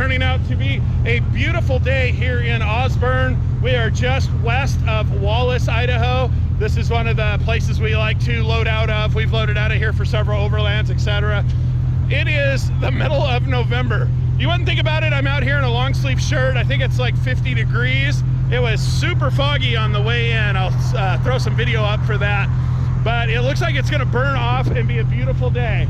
turning out to be a beautiful day here in Osborne. We are just west of Wallace, Idaho. This is one of the places we like to load out of. We've loaded out of here for several overlands, etc. It is the middle of November. You wouldn't think about it, I'm out here in a long sleeve shirt. I think it's like 50 degrees. It was super foggy on the way in. I'll throw some video up for that. But it looks like it's gonna burn off and be a beautiful day.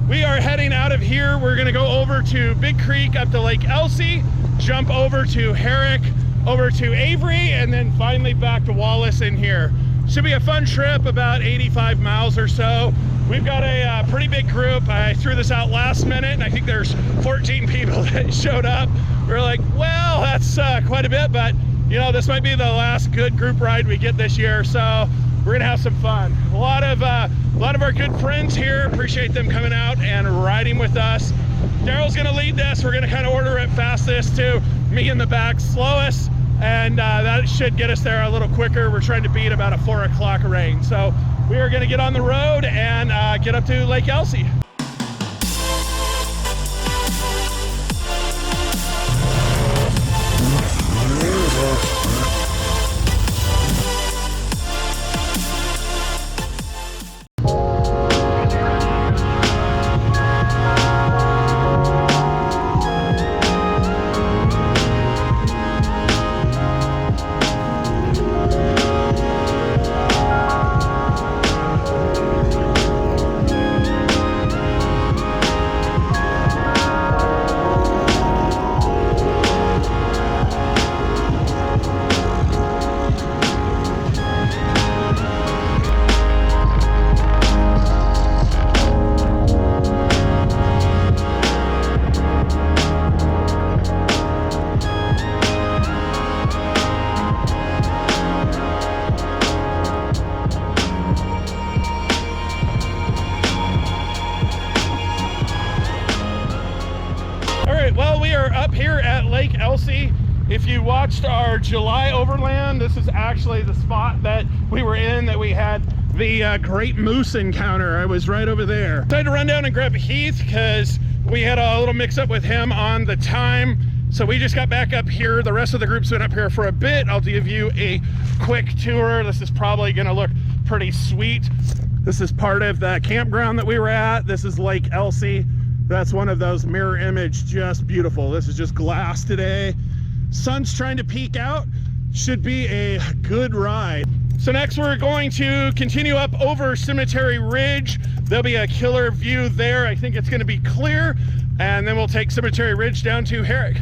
We are heading out of here. We're gonna go over to Big Creek, up to Lake Elsie, jump over to Herrick, over to Avery, and then finally back to Wallace in here. Should be a fun trip, about 85 miles or so. We've got a pretty big group. I threw this out last minute, and I think there's 14 people that showed up. We're like, well, that's quite a bit, but you know, this might be the last good group ride we get this year, so we're gonna have some fun. A lot of our good friends here. Appreciate them coming out and riding with us. Daryl's gonna lead this. We're gonna kind of order it fastest to me in the back slowest, and that should get us there a little quicker. We're trying to beat about a 4 o'clock rain. So we are gonna get on the road and get up to Lake Elsie. Well, we are up here at Lake Elsie. If you watched our July overland, this is actually the spot that we were in, that we had the great moose encounter. I was right over there. So I had to run down and grab Heath because we had a little mix up with him on the time. So we just got back up here. The rest of the group's been up here for a bit. I'll give you a quick tour. This is probably gonna look pretty sweet. This is part of the campground that we were at. This is Lake Elsie. That's one of those mirror image, just beautiful. This is just glass today. Sun's trying to peek out. Should be a good ride. So next we're going to continue up over Cemetery Ridge. There'll be a killer view there. I think it's gonna be clear. And then we'll take Cemetery Ridge down to Herrick.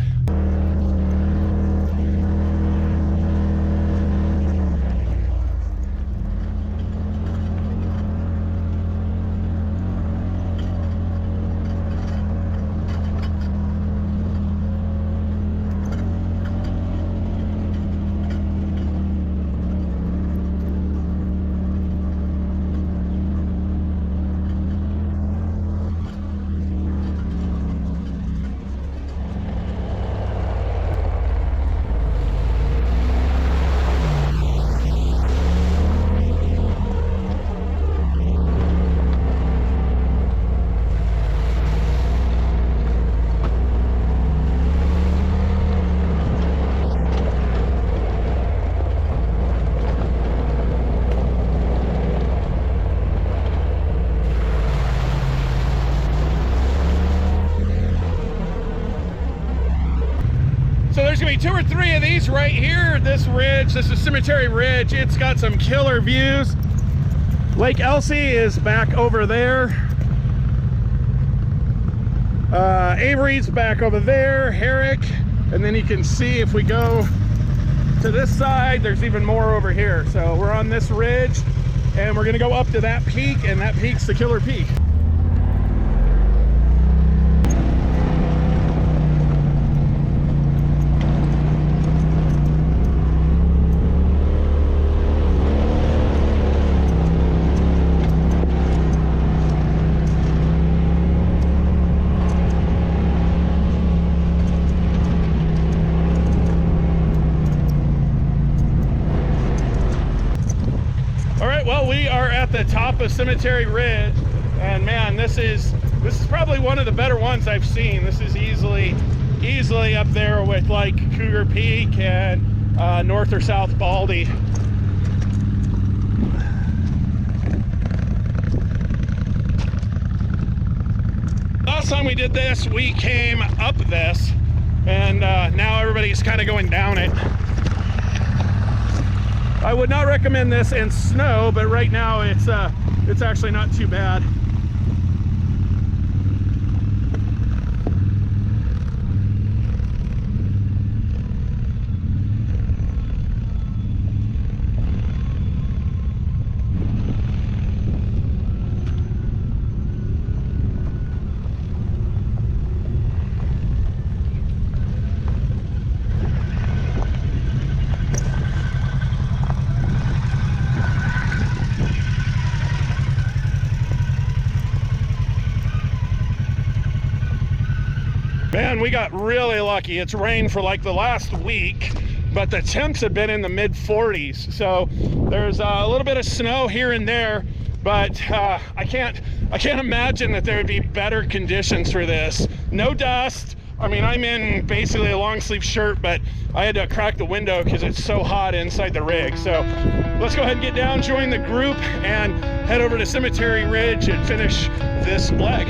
So there's gonna be 2 or 3 of these right here. This ridge, this is Cemetery Ridge. It's got some killer views. Lake Elsie is back over there. Avery's back over there, Herrick. And then you can see if we go to this side, there's even more over here. So we're on this ridge and we're gonna go up to that peak, and that peak's the killer peak. Well, we are at the top of Cemetery Ridge, and man, this is probably one of the better ones I've seen. This is easily easily up there with like Cougar Peak and North or South Baldy. Last time we did this, we came up this, and now everybody's kind of going down it. I would not recommend this in snow, but right now it's actually not too bad. Man, we got really lucky. It's rained for like the last week, but the temps have been in the mid 40s. So there's a little bit of snow here and there, but I can't imagine that there would be better conditions for this. No dust. I mean, I'm in basically a long sleeve shirt, but I had to crack the window because it's so hot inside the rig. So let's go ahead and get down, join the group, and head over to Cemetery Ridge and finish this leg.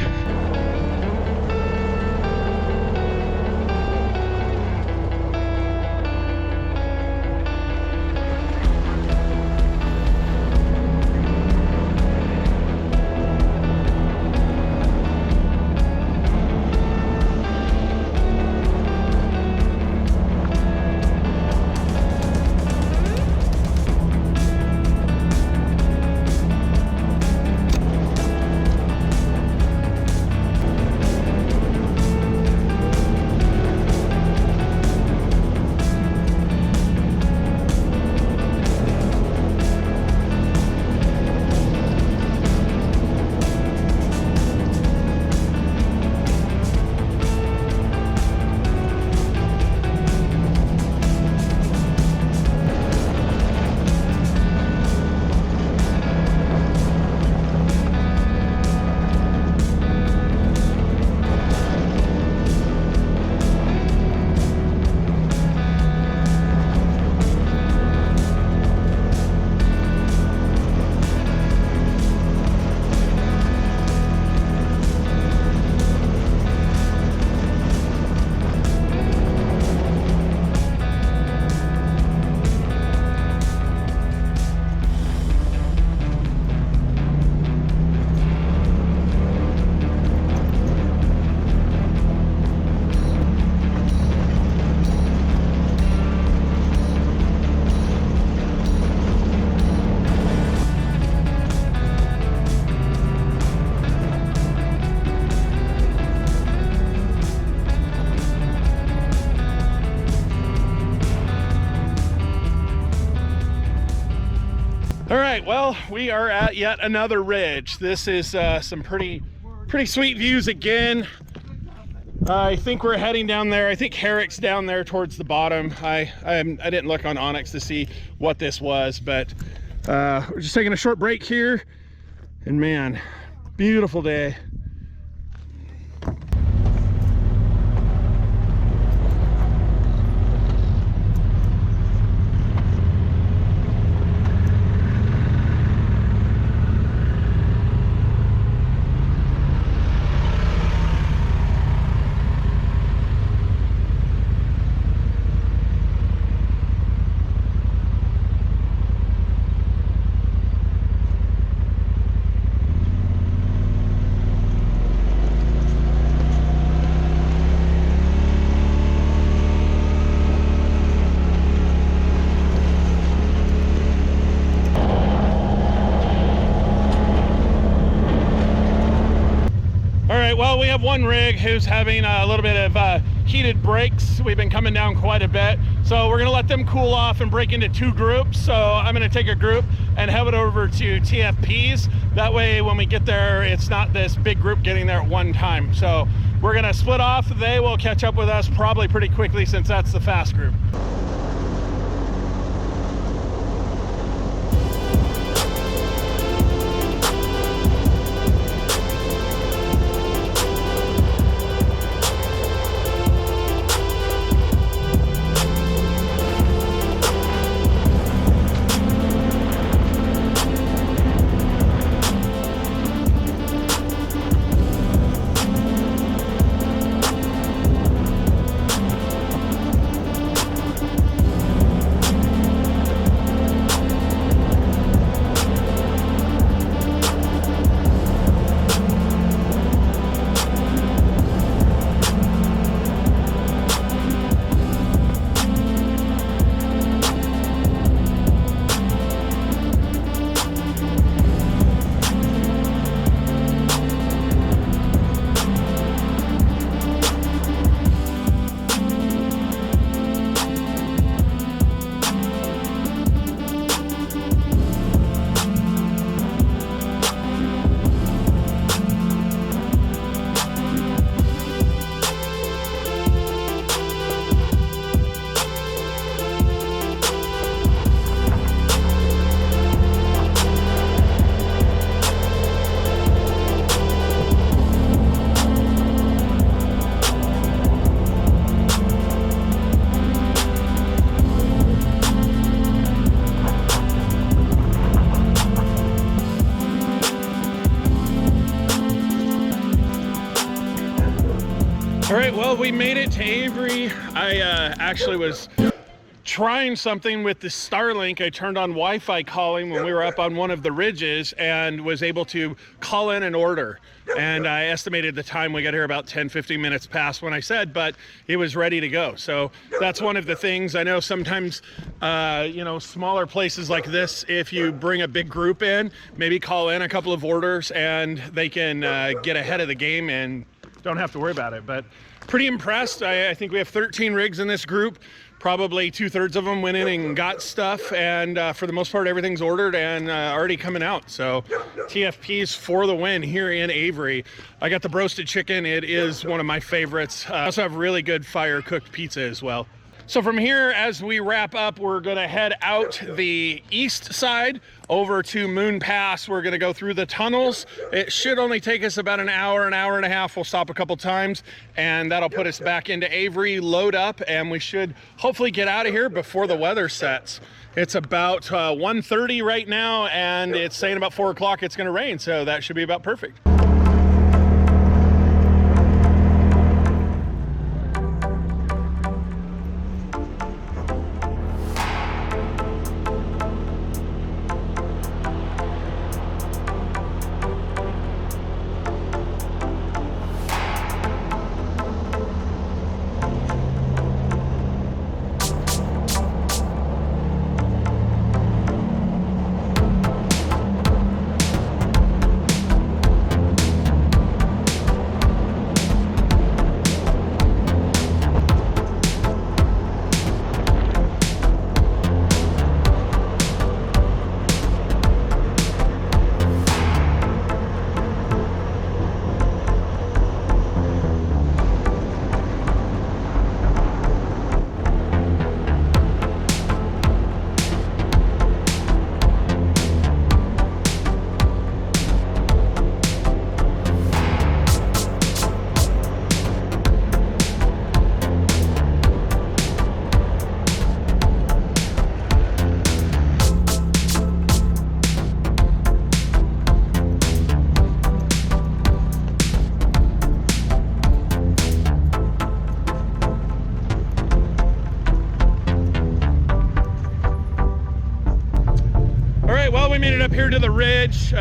All right, well, we are at yet another ridge. This is some pretty sweet views again. I think we're heading down there. I think Herrick's down there towards the bottom. I didn't look on Onyx to see what this was, but we're just taking a short break here. And man, beautiful day. Well, we have one rig who's having a little bit of heated brakes. We've been coming down quite a bit, so we're gonna let them cool off and break into two groups. So I'm gonna take a group and head it over to TFP's. That way when we get there, it's not this big group getting there at one time. So we're gonna split off. They will catch up with us probably pretty quickly since that's the fast group. right, well, we made it to Avery. I actually was trying something with the Starlink. I turned on Wi-Fi calling when we were up on one of the ridges and was able to call in an order. And I estimated the time we got here about 10-15 minutes past when I said, but it was ready to go. So that's one of the things. I know sometimes, you know, smaller places like this, if you bring a big group in, maybe call in a couple of orders and they can get ahead of the game and don't have to worry about it. But pretty impressed. I think we have 13 rigs in this group. Probably 2/3 of them went in and got stuff, and for the most part everything's ordered and already coming out. So TFPs for the win here in Avery. I got the broasted chicken. It is one of my favorites. I also have really good fire cooked pizza as well. So from here, as we wrap up, we're gonna head out the east side over to Moon Pass. We're gonna go through the tunnels. It should only take us about an hour and a half. We'll stop a couple times and that'll put us back into Avery, load up, and we should hopefully get out of here before the weather sets. It's about 1:30 right now, and it's saying about 4 o'clock it's gonna rain, so that should be about perfect. Well, we made it up here to the ridge.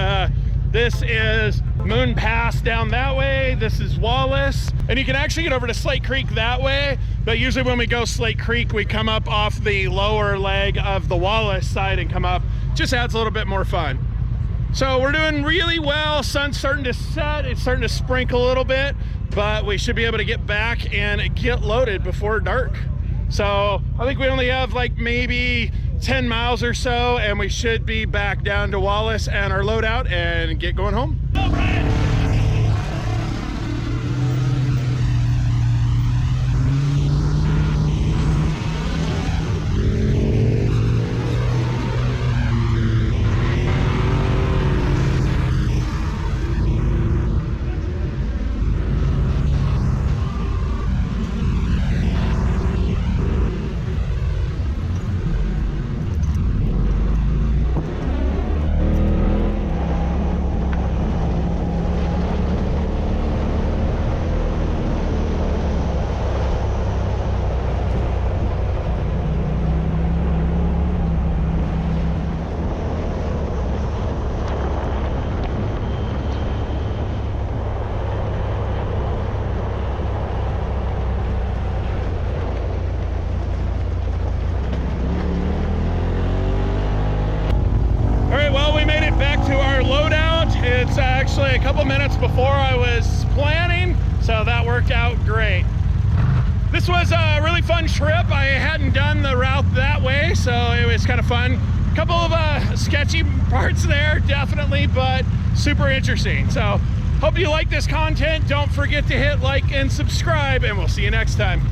This is Moon Pass down that way. This is Wallace. And you can actually get over to Slate Creek that way. But usually when we go Slate Creek, we come up off the lower leg of the Wallace side and come up. Just adds a little bit more fun. So we're doing really well. Sun's starting to set. It's starting to sprinkle a little bit, but we should be able to get back and get loaded before dark. So I think we only have like maybe 10 miles or so, and we should be back down to Wallace and our loadout and get going home. It's actually a couple minutes before I was planning, so that worked out great. This was a really fun trip. I hadn't done the route that way, so it was kind of fun. A couple of sketchy parts there, definitely, but super interesting. So hope you like this content. Don't forget to hit like and subscribe, and we'll see you next time.